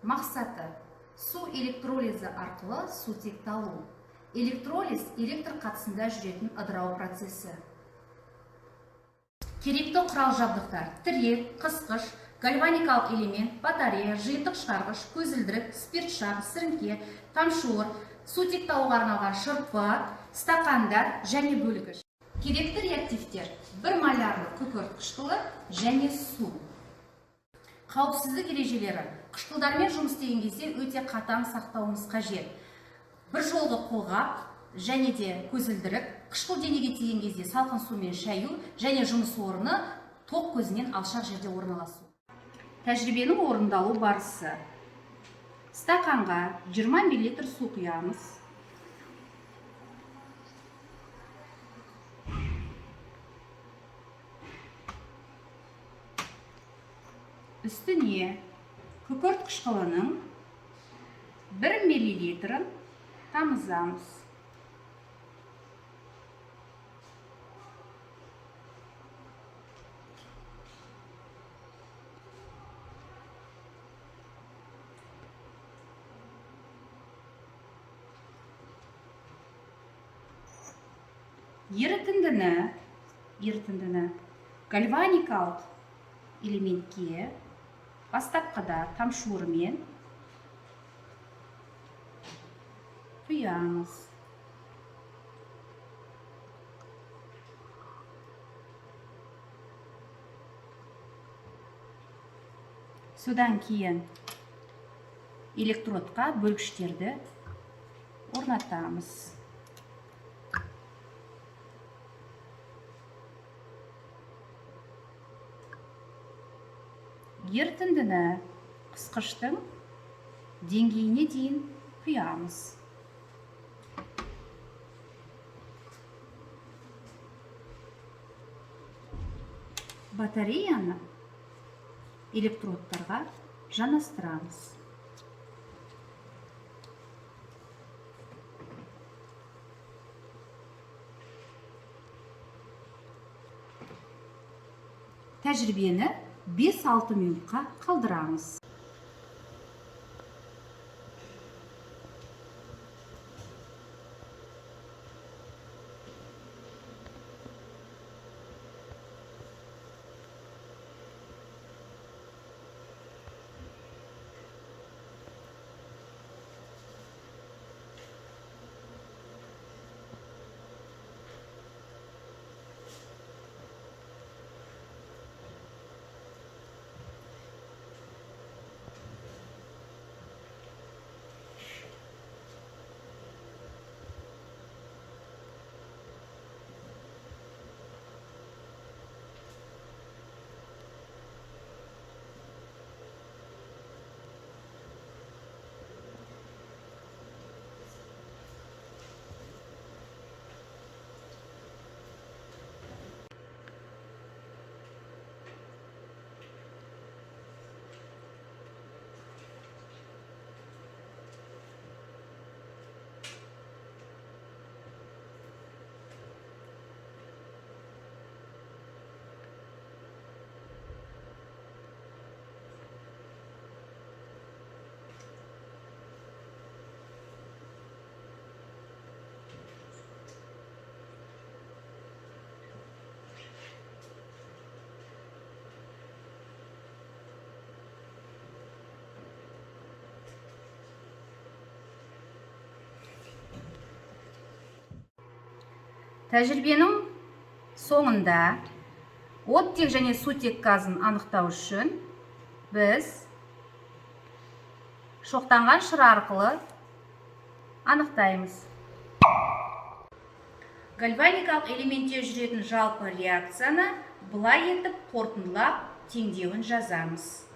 мақсаты су электролизі арқылы сутекті алу. Электролиз электр қатысында жүретін ыдырау процесі. Керекті құрал жабдықтар: тірек, қысқыш, гальваникалық элемент, батарея, жиынтық шығарғыш, көзілдірік, спиртшақ, сіріңке, тамшуыр, сутекті алуға арналған шырпы, стақандар және бөлгіш. Керекті реактивтер: 1 молярлы күкірт қышқылы және су. Қауіпсіздік ережелері: қышқылдармен жұмыс істеген кезде өте қатаң сақтауымыз қажет. Bir жолғы қолғап және де көзілдірік, қышқыл денеге тиген кезде салқын сумен шаю және жұмыс орны тоқ көзінен алшақ жерде орналасу. Тәжірибенің орындалу барысы: стақанға 20 мл су құямыз. Үстіне күкірт қышқылының 1 мл тамызамыз. Ерітіндіні гальваникалық элементке бастапқыда тамшуырмен құямыз. Содан кейін электродқа бөлгіштерді орнатамыз. Ерітіндіні қысқыштың деңгейіне дейін құямыз. Батареяны электродтарға жанастырамыз. Тәжірибені 5-6 минутқа қалдырамыз. Тәжірибенің соңында оттек және сутек газын анықтау үшін біз шоқтанған шыра арқылы анықтаймыз. Гальваникалық элементте жүретін жалпы реакцияны былай етіп қорытындылап теңдеуін жазамыз.